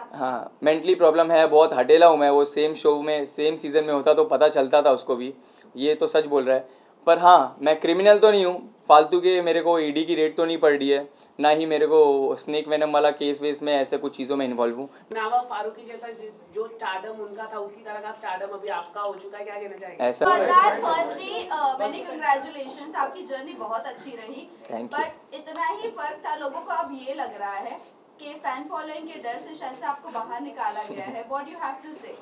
आप? हाँ, mentally problem है, बहुत हटेला हूँ मैं। वो सेम शो में सेम सीज़न में होता तो पता चलता था उसको भी। ये तो सच बोल रहा है। पर हाँ, मैं क्रिमिनल तो नहीं हूँ, फालतू के मेरे को ईडी की रेड तो नहीं पड़ रही है, ना ही मेरे को स्नेक वेनम वाला केस वेस में ऐसे कुछ चीज़ों में इन्वॉल्व हूँ। मुनावर फारूकी जैसा जो स्टारडम उनका था उसी तरह का स्टारडम अभी आपका हो चुका है, क्या कहना चाहेंगे? ऐसा फर्स्टली मेनी कांग्रेचुलेशंस, आपकी जर्नी बहुत अच्छी रही। Thank you. बट इतना ही फर्क था, लोगों को अब ये लग रहा है कि फैन फॉलोइंग के डर से शायद से आपको बाहर निकाला गया है। व्हाट यू हैव टू से?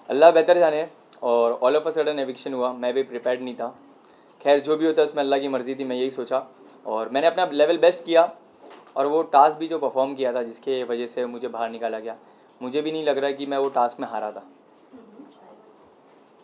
अल्लाह बेहतर जाने। और all of a sudden eviction हुआ, मैं भी प्रिपेयर्ड नहीं था। खैर जो भी होता है उसमें अल्लाह की मर्ज़ी थी, मैं यही सोचा और मैंने अपना लेवल बेस्ट किया। और वो टास्क भी जो परफॉर्म किया था जिसके वजह से मुझे बाहर निकाला गया, मुझे भी नहीं लग रहा कि मैं वो टास्क में हारा था।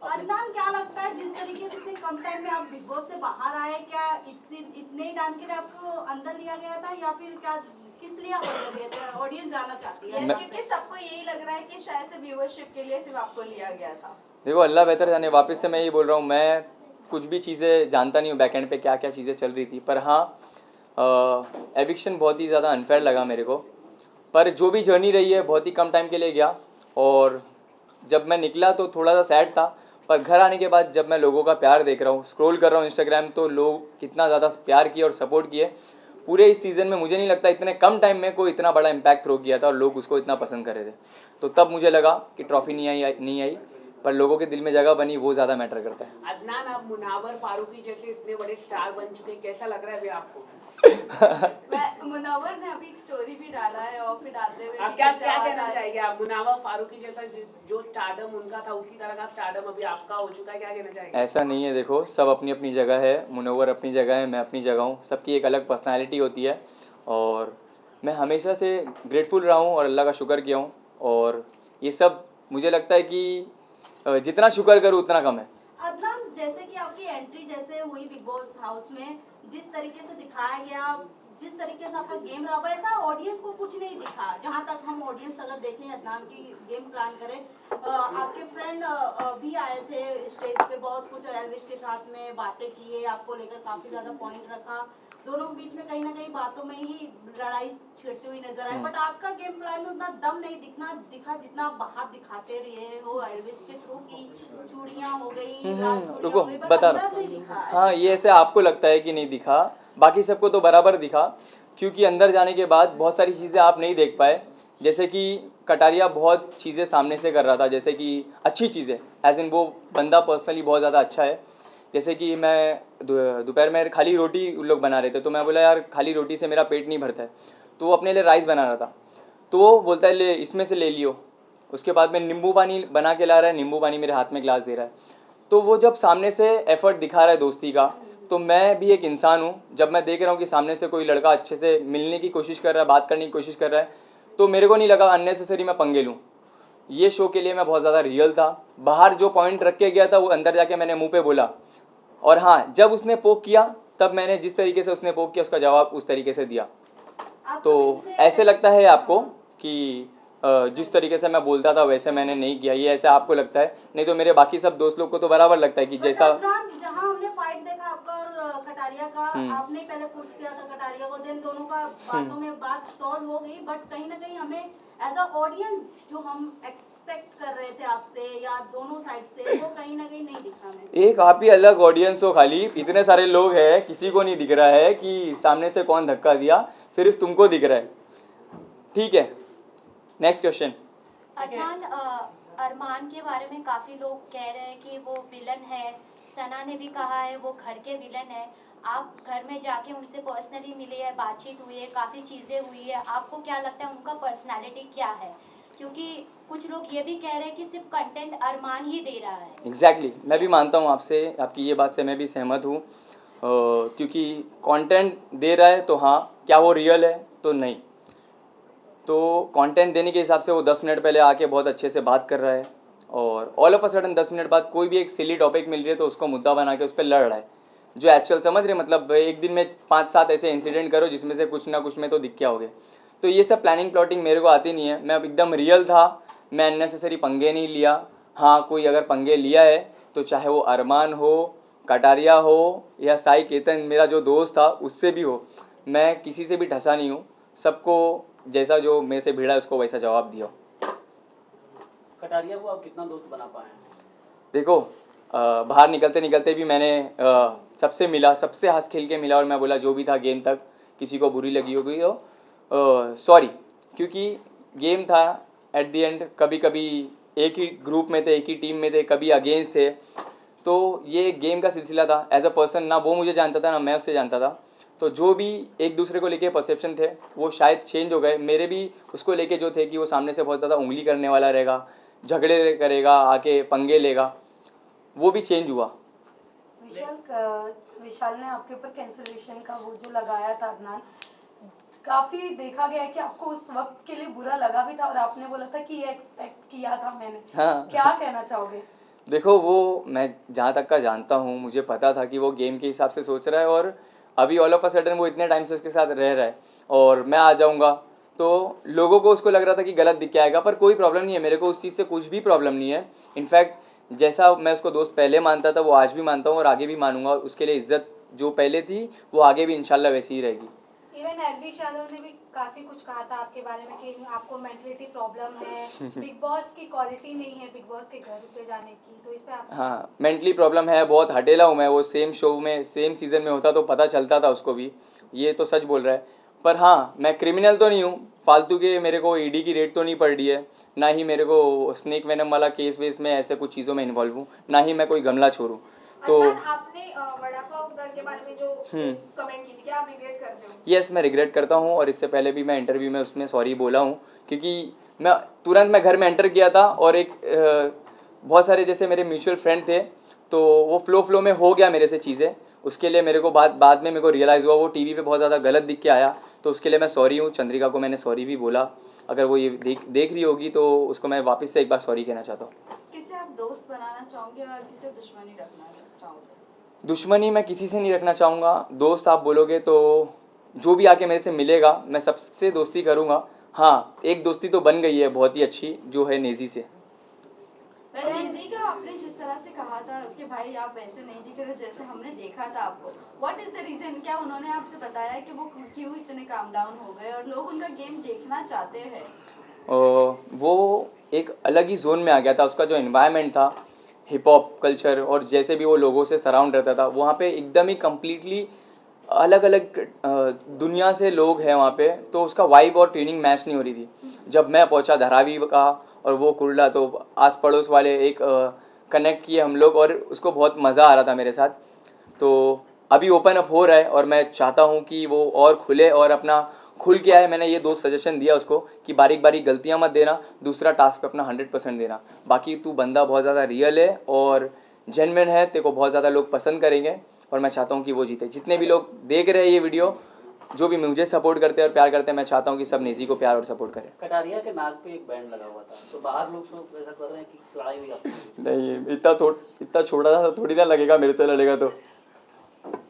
अदनान, क्या लगता है जिस तरीके से कम टाइम में आप बिग बॉस से बाहर आए, क्या इतने ही टाइम के लिए आपको अंदर लिया गया था या फिर क्या, किस लिए आप अंदर लिए थे? ऑडियंस जानना चाहती है। क्योंकि सबको यही लग रहा है कि शायद से व्यूअरशिप के लिए सिर्फ आपको लिया गया था। देखो अल्लाह बेहतर जाने, वापस से मैं यही बोल रहा हूँ, मैं कुछ भी चीज़ें जानता नहीं हूँ बैकएंड पे क्या क्या चीज़ें चल रही थी। पर हाँ, एविक्शन बहुत ही ज़्यादा अनफेयर लगा मेरे को। पर जो भी जर्नी रही है बहुत ही कम टाइम के लिए गया और जब मैं निकला तो थोड़ा सा सैड था। पर घर आने के बाद जब मैं लोगों का प्यार देख रहा हूँ, स्क्रॉल कर रहा हूँ इंस्टाग्राम, तो लोग कितना ज़्यादा प्यार किए और सपोर्ट किए। पूरे इस सीज़न में मुझे नहीं लगता इतने कम टाइम में कोई इतना बड़ा इम्पैक्ट थ्रो किया था और लोग उसको इतना पसंद कर रहे थे। तो तब मुझे लगा कि ट्रॉफी नहीं आई, पर लोगों के दिल में जगह बनी, वो ज़्यादा मैटर करता है। अदनान, आप मुनावर फारूकी जैसे इतने बड़े स्टार बन चुके हैं, कैसा लग रहा है अभी आपको? मुनव्वर ने अभी एक स्टोरी भी डाला है और फिर डालते हुए आप क्या कहना चाहेंगे? आप मुनावर फारूकी जैसा जो स्टारडम उनका था उसी तरह का स्टारडम अभी आपका हो चुका है, क्या कहना चाहेंगे? ऐसा नहीं है, देखो सब अपनी अपनी जगह है। मुनव्वर अपनी जगह है, मैं अपनी जगह हूँ। सबकी एक अलग पर्सनालिटी होती है और मैं हमेशा से ग्रेटफुल रहा हूँ और अल्लाह का शुक्र किया हूँ। और ये सब मुझे लगता है कि जितना शुक्र करूँ उतना कम है। अदनान, जैसे कि आपकी एंट्री जैसे हुई बिग बॉस हाउस में, जिस तरीके से दिखाया गया, जिस तरीके से आपका गेम रहा, वैसा ऑडियंस को कुछ नहीं दिखा। जहां तक हम ऑडियंस अगर देखें, अदनान की गेम प्लान करें, आपके फ्रेंड भी आए थे स्टेज पे, बहुत कुछ एल्विश के साथ में बातें किए, आपको लेकर काफी ज्यादा पॉइंट रखा। दोनों के बीच में कहीं ना कहीं बातों में ही लड़ाई छिड़ती हुई नजर आई। बट आपका गेम प्लान में उतना दम नहीं दिखा जितना आप बाहर दिखाते रहे हो एल्विस के थ्रू की चूड़ियां हो गई, लाल चूड़ियां रुको हो गई, बट बता अंदर रहा नहीं दिखा है। हाँ, ये ऐसे आपको लगता है कि नहीं दिखा, बाकी सबको तो बराबर दिखा। क्योंकि अंदर जाने के बाद बहुत सारी चीज़ें आप नहीं देख पाए। जैसे कि कटारिया बहुत चीज़ें सामने से कर रहा था, जैसे कि अच्छी चीज़ें, एज इन वो बंदा पर्सनली बहुत ज़्यादा अच्छा है। जैसे कि मैं दोपहर में खाली रोटी उन लोग बना रहे थे, तो मैं बोला यार खाली रोटी से मेरा पेट नहीं भरता है, तो वो अपने लिए राइस बना रहा था। तो वो बोलता है ले इसमें से ले लियो। उसके बाद में नींबू पानी बना के ला रहा है, नींबू पानी मेरे हाथ में गिलास दे रहा है। तो वो जब सामने से एफर्ट दिखा रहा है दोस्ती का, तो मैं भी एक इंसान हूँ। जब मैं देख रहा हूँ कि सामने से कोई लड़का अच्छे से मिलने की कोशिश कर रहा है, बात करने की कोशिश कर रहा है, तो मेरे को नहीं लगा अननेसेसरी मैं पंगे लूँ। ये शो के लिए मैं बहुत ज़्यादा रियल था। बाहर जो पॉइंट रख के गया था वो अंदर जाके मैंने मुंह पे बोला। और हाँ, जब उसने पोक किया तब मैंने जिस तरीके से उसने पोक किया उसका जवाब उस तरीके से दिया। तो ऐसे लगता है आपको कि जिस तरीके से मैं बोलता था वैसे मैंने नहीं किया, ये ऐसे आपको लगता है। नहीं तो मेरे बाकी सब दोस्त लोग को तो बराबर लगता है कि जैसा जहाँ हमने फाइट देखा आपका और कटारिया का, आपने पहले पुश किया था कटारिया को, देन दोनों का बातों में बात सॉल्व हो गई। बट कहीं ना कहीं हमें एज अ ऑडियंस जो हम एक्सपेक्ट कर रहे थे आपसे या दोनों साइड से, वो कहीं ना कहीं नहीं दिखा हमें। एक आप ही अलग ऑडियंस हो, खाली इतने सारे लोग हैं, किसी को नहीं दिख रहा है कि सामने से कौन धक्का दिया, सिर्फ तुमको दिख रहा है। ठीक है, नेक्स्ट क्वेश्चन। अदनान, अरमान के बारे में काफ़ी लोग कह रहे हैं कि वो विलन है। सना ने भी कहा है वो घर के विलन है। आप घर में जाके उनसे पर्सनली मिले हैं, बातचीत हुई है, काफ़ी चीज़ें हुई है, आपको क्या लगता है उनका पर्सनालिटी क्या है? क्योंकि कुछ लोग ये भी कह रहे हैं कि सिर्फ कंटेंट अरमान ही दे रहा है। एग्जैक्टली, मैं भी मानता हूँ आपसे, आपकी ये बात से मैं भी सहमत हूँ। क्योंकि कंटेंट दे रहा है तो हाँ, क्या वो रियल है तो नहीं। तो कंटेंट देने के हिसाब से वो 10 मिनट पहले आके बहुत अच्छे से बात कर रहा है और all of a sudden 10 minute बाद कोई भी एक सिली टॉपिक मिल रही है तो उसको मुद्दा बना के उस पर लड़ रहा है, जो एक्चुअल समझ रहे, मतलब एक दिन में 5-7 ऐसे इंसिडेंट करो जिसमें से कुछ ना कुछ में तो दिख क्या हो गया। तो ये सब प्लानिंग प्लॉटिंग मेरे को आती नहीं है। मैं अब एकदम रियल था, मैं अननेसेसरी पंगे नहीं लिया। हाँ, कोई अगर पंगे लिया है तो चाहे वो अरमान हो, कटारिया हो या साई केतन मेरा जो दोस्त था उससे भी हो, मैं किसी से भी ढसा नहीं हूँ। सबको जैसा जो मेरे से भिड़ा उसको वैसा जवाब दिया। कटारिया को आप कितना दोस्त बना पाए हैं? देखो बाहर निकलते निकलते भी मैंने सबसे मिला, सबसे हंस खेल के मिला और मैं बोला जो भी था गेम तक किसी को बुरी लगी होगी तो सॉरी, क्योंकि गेम था एट द एंड। कभी कभी एक ही ग्रुप में थे, एक ही टीम में थे, कभी अगेंस्ट थे, तो ये गेम का सिलसिला था। एज अ पर्सन ना वो मुझे जानता था ना मैं उससे जानता था, तो जो भी एक दूसरे को लेके परसेप्शन थे वो शायद चेंज हो गए। मेरे भी उसको लेके जो थे कि वो सामने से बहुत ज़्यादा उंगली करने वाला रहेगा, झगड़े करेगा, आके पंगे लेगा, वो भी चेंज हुआ। विशाल ने आपके ऊपर कैंसलेशन का वो जो लगाया था अदनान, काफी देखा गया है कि आपको उस वक्त के लिए बुरा लगा भी था और आपने बोला था कि ये एक्सपेक्ट किया था मैंने। हाँ। क्या कहना चाहोगे? देखो वो मैं जहाँ तक का जानता हूँ, मुझे पता था कि वो गेम के हिसाब से सोच रहा है और अभी ऑल ऑफ अ सडन वो इतने टाइम से उसके साथ रह रहा है और मैं आ जाऊँगा तो लोगों को उसको लग रहा था कि गलत दिख के आएगा, पर कोई प्रॉब्लम नहीं है, मेरे को उस चीज़ से कुछ भी प्रॉब्लम नहीं है। इनफैक्ट जैसा मैं उसको दोस्त पहले मानता था वो आज भी मानता हूँ और आगे भी मानूंगा। उसके लिए इज्जत जो पहले थी वो आगे भी इंशाल्लाह वैसी ही रहेगी। इवन एलविश यादव ने भी काफी कुछ कहा था आपके बारे में कि आपको मेंटलिटी प्रॉब्लम है, बिग बॉस की क्वालिटी नहीं है बिग बॉस के घर पे जाने की, तो इस पे आप? हाँ, मेंटली प्रॉब्लम है, बहुत हटेला हूँ मैं। वो सेम शो में सेम सीज़न में होता तो पता चलता था उसको भी, ये तो सच बोल रहा है। पर हाँ, मैं क्रिमिनल तो नहीं हूँ, फालतू के मेरे को ईडी की रेड तो नहीं पड़ रही है, ना ही मेरे को स्नेक वेनम वाला केस वेस में ऐसे कुछ चीज़ों में इन्वॉल्व हूँ, ना ही मैं कोई गमला छोड़ूँ। तो आपने वड़ा पाव घर के बारे में जो कमेंट की थी, क्या आप रिग्रेट करते हो? यस, मैं रिग्रेट करता हूँ और इससे पहले भी मैं इंटरव्यू में उसमें सॉरी बोला हूँ, क्योंकि मैं घर में एंटर किया था और एक बहुत सारे जैसे मेरे म्यूचुअल फ्रेंड थे, तो वो फ्लो में हो गया मेरे से चीज़ें। उसके लिए मेरे को बाद में मेरे को रियलाइज़ हुआ वो टीवी पे बहुत ज़्यादा गलत दिख के आया, तो उसके लिए मैं सॉरी हूँ। चंद्रिका को मैंने सॉरी भी बोला, अगर वो ये देख रही होगी तो उसको मैं वापस से एक बार सॉरी कहना चाहता हूँ। किसे आप दोस्त बनाना चाहोगे और किसे दुश्मनी रखना चाहोगे? दुश्मनी मैं किसी से नहीं रखना चाहूँगा। दोस्त आप बोलोगे तो जो भी आके मेरे से मिलेगा मैं सबसे दोस्ती करूँगा। हाँ, एक दोस्ती तो बन गई है बहुत ही अच्छी, जो है नेजी से। नेजी का आपने जिस तरह से कहा था कि भाई आप वैसे नहीं दिख रहे जैसे हमने देखा था आपको, व्हाट इज द रीजन? क्या उन्होंने आपसे बताया कि वो क्यों इतने काम डाउन हो गए और लोग उनका गेम देखना चाहते हैं? वो एक अलग ही जोन में आ गया था। उसका जो एनवायरनमेंट था, हिप हॉप कल्चर और जैसे भी वो लोगों से सराउंड रहता था, वहाँ पे एकदम ही कम्प्लीटली अलग अलग दुनिया से लोग हैं वहाँ पे, तो उसका वाइब और ट्यूनिंग मैच नहीं हो रही थी। जब मैं पहुँचा धारावी का और वो कुर्ला, तो आस पड़ोस वाले एक कनेक्ट किए हम लोग और उसको बहुत मज़ा आ रहा था मेरे साथ। तो अभी ओपन अप हो रहा है और मैं चाहता हूँ कि वो और खुले और अपना खुल के आए। मैंने ये दो सजेशन दिया उसको कि बारीक बारीक गलतियाँ मत देना, दूसरा टास्क पे अपना 100% देना। बाकी तू बंदा बहुत ज़्यादा रियल है और जेन्युइन है, तेरे को बहुत ज़्यादा लोग पसंद करेंगे और मैं चाहता हूँ कि वो जीते। जितने भी लोग देख रहे हैं ये वीडियो, जो भी मुझे सपोर्ट करते हैं और प्यार करते हैं, मैं चाहता हूँ कि सब नेजी को प्यार और सपोर्ट करें। कटारिया के नाक पे एक बैंड लगा हुआ था, तो बाहर लोग सब ऐसा कर रहे हैं कि लड़ाई हुई आपकी। नहीं, इतना छोटा सा थोड़ी ना लगेगा, मेरे से लड़ेगा तो।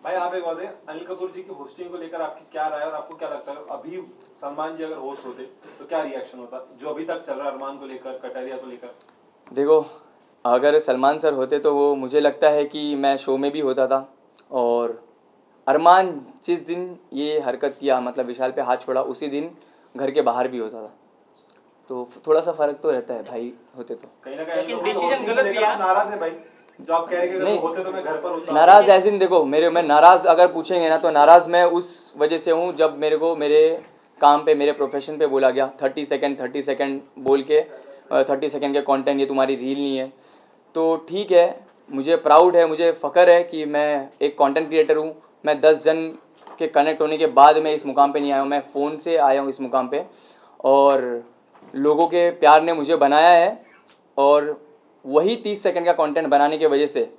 भाई आप एक बात है, अनिल कपूर जी की होस्टिंग को लेकर आपकी क्या राय है और आपको क्या लगता है अभी सलमान जी अगर होस्ट होते तो क्या रिएक्शन होता, जो अभी तक चल रहा है अरमान को लेकर, कटारिया को लेकर? देखो, अगर सलमान सर होते तो वो मुझे लगता है कि मैं शो में भी होता था, और अरमान जिस दिन ये हरकत किया, मतलब विशाल पे हाथ छोड़ा, उसी दिन घर के बाहर भी होता था। तो थोड़ा सा फर्क तो रहता है भाई, होते तो। कहीं ना कहीं नाराज है भाई, जो आप कह रहे हैं कि अगर होते तो मैं घर पर होता। नाराज ऐसे नहीं, देखो मैं नाराज अगर पूछेंगे ना तो नाराज मैं उस वजह से हूँ जब मेरे को मेरे काम पे, मेरे प्रोफेशन पे बोला गया 30 सेकंड बोल के 30 सेकंड के कंटेंट, ये तुम्हारी रील नहीं है। तो ठीक है, मुझे प्राउड है, मुझे फ़ख्र है कि मैं एक कंटेंट क्रिएटर हूँ। मैं 10 जन के कनेक्ट होने के बाद मैं इस मुकाम पे नहीं आया हूँ, मैं फ़ोन से आया हूँ इस मुकाम पे, और लोगों के प्यार ने मुझे बनाया है। और वही 30 सेकंड का कंटेंट बनाने की वजह से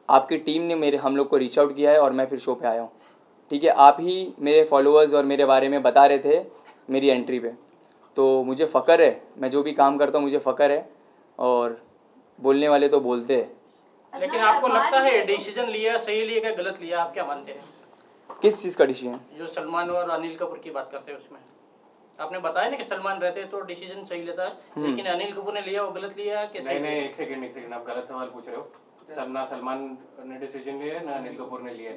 आपकी टीम ने हम लोग को रीच आउट किया है और मैं फिर शो पे आया हूँ। ठीक है, आप ही मेरे फॉलोअर्स और मेरे बारे में बता रहे थे मेरी एंट्री पे, तो मुझे फ़ख्र है, मैं जो भी काम करता हूँ मुझे फ़ख्र है, और बोलने वाले तो बोलते हैं। लेकिन आपको लगता है डिसीजन लिया सही लिया क्या गलत लिया, आप क्या मानते हैं? किस चीज़ का डिसीजन? जो सलमान और अनिल कपूर की बात करते हैं उसमें आपने बताया ना कि सलमान रहते तो डिसीजन सही लेता, लेकिन अनिल कपूर ने लिया वो गलत लिया कि सही? नहीं, एक सेकंड, आप गलत सवाल पूछ रहे हो। ना सलमान ने डिसीजन लिया ना अनिल कपूर ने लिया,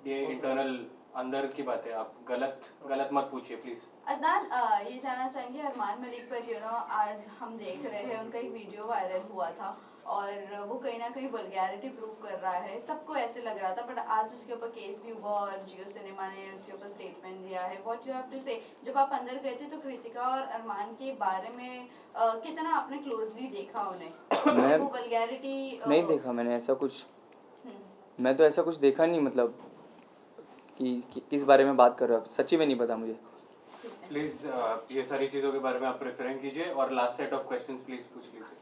ये इंटरनल अंदर की बात है, आप गलत मत पूछिए प्लीज। अदनान, ये जानना चाहेंगे अरमान मलिक पर आज हम देख रहे हैं उनका एक वीडियो वायरल हुआ था और वो कहीं ना कहीं वल्गैरिटी प्रूव कर रहा है, सबको ऐसे लग रहा था, बट आज उसके ऊपर केस भी हुआ और जियो सिनेमा ने उसके ऊपर स्टेटमेंट दिया है। व्हाट यू हैव टू से, जब आप अंदर गए थे तो कृतिका और अरमान के बारे में कितना आपने क्लोजली देखा उन्हें? मैं वो वल्गैरिटी नहीं देखा मैंने ऐसा कुछ, मैं तो ऐसा कुछ देखा नहीं, मतलब कि किस बारे में बात कर रहे हो आप, सच्ची में नहीं पता मुझे। प्लीज ये सारी चीजों के बारे में आप रेफरेंस कीजिए और last set of questions please पूछ लीजिए।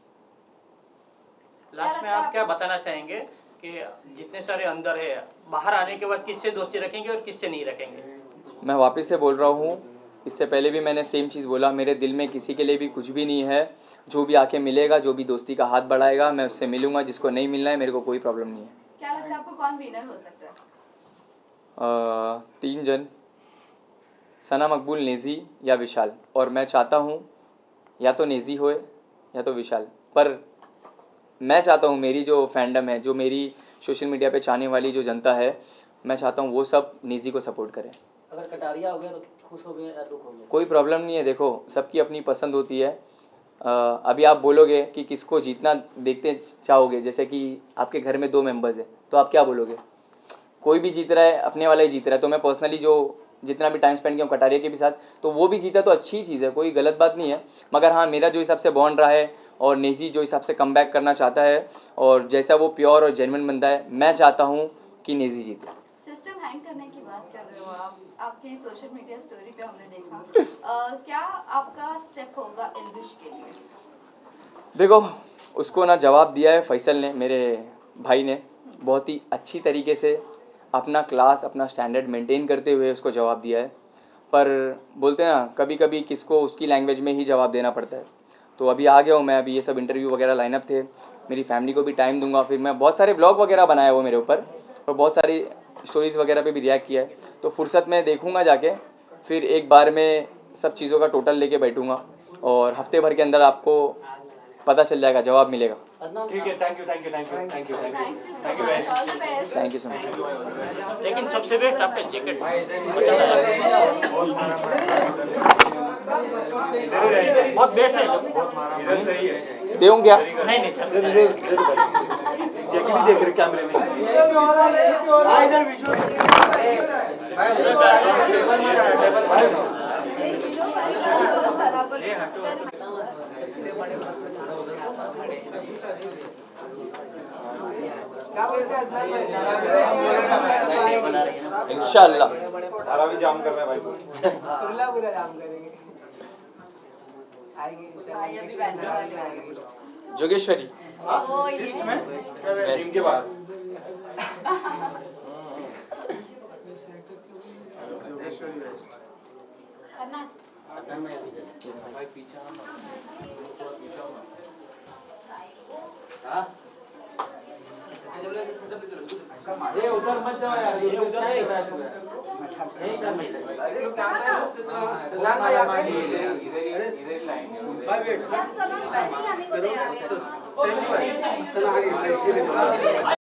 लास्ट में आप क्या बताना चाहेंगे कि जितने सारे अंदर है, बाहर आने के बाद किससे दोस्ती रखेंगे और किससे नहीं रखेंगे? मैं वापस से बोल रहा हूँ, इससे पहले भी मैंने सेम चीज़ बोला, मेरे दिल में किसी के लिए भी कुछ भी नहीं है। जो भी आके मिलेगा, जो भी दोस्ती का हाथ बढ़ाएगा, मैं उससे मिलूंगा। जिसको नहीं मिलना है, मेरे को कोई प्रॉब्लम नहीं है। क्या लगता है आपको कौन विनर हो सकता है? 3 जन, सना, मकबूल, नेजी या विशाल। और मैं चाहता हूँ या तो नेजी होए या तो विशाल, पर मैं चाहता हूँ मेरी जो फैंडम है, जो मेरी सोशल मीडिया पे चाहने वाली जो जनता है, मैं चाहता हूँ वो सब नेजी को सपोर्ट करें। अगर कटारिया हो गया तो खुश हो गए या दुख हो गया? कोई प्रॉब्लम नहीं है, देखो सबकी अपनी पसंद होती है। अभी आप बोलोगे कि किसको जीतना देखते चाहोगे, जैसे कि आपके घर में 2 मेंबर्स हैं, तो आप क्या बोलोगे? कोई भी जीत रहा है, अपने वाला ही जीत रहा है। तो मैं पर्सनली जो जितना भी टाइम स्पेंड किया हूँ कटारिया के भी साथ, तो वो भी जीता तो अच्छी चीज़ है, कोई गलत बात नहीं है। मगर हाँ, मेरा जो हिसाब से बॉन्ड रहा है और नेजी जो हिसाब से कम बैक करना चाहता है और जैसा वो प्योर और जेन्युइन बंदा है, मैं चाहता हूँ कि नेजी जीते। सिस्टम हैंग करने की बात कर रहे हो आप, आपकी सोशल मीडिया स्टोरी पे हमने देखा। क्या आपका स्टेप होगा एल्विश के लिए? देखो, उसको ना जवाब दिया है फैसल ने, मेरे भाई ने, बहुत ही अच्छी तरीके से अपना क्लास, अपना स्टैंडर्ड मेंटेन करते हुए उसको जवाब दिया है। पर बोलते हैं ना, कभी कभी किसको उसकी लैंग्वेज में ही जवाब देना पड़ता है। तो अभी आ गया हूँ मैं, अभी ये सब इंटरव्यू वगैरह लाइनअप थे, मेरी फैमिली को भी टाइम दूंगा। फिर मैं बहुत सारे ब्लॉग वगैरह बनाया वो मेरे ऊपर, और बहुत सारी स्टोरीज़ वगैरह पे भी रिएक्ट किया है। तो फुर्सत में देखूंगा जाके, फिर एक बार में सब चीज़ों का टोटल लेके बैठूंगा और हफ्ते भर के अंदर आपको पता चल जाएगा, जवाब मिलेगा। ठीक है, thank you thank you so much. लेकिन सबसे बेस्ट आपका जैकेट बहुत बेस्ट है। देऊँ क्या? नहीं नहीं चल जैकेट ही देख रहे कैमरे में। इंशाल्लाह। धारा भी जाम कर रहे हैं भाई को। जोगेश्वरी जिम के बाद ये उधर मत जाओ यार, ये उधर नहीं इधर लाइन भाई वेट चलो बैठिंग आने को तैयार है। चलो आगे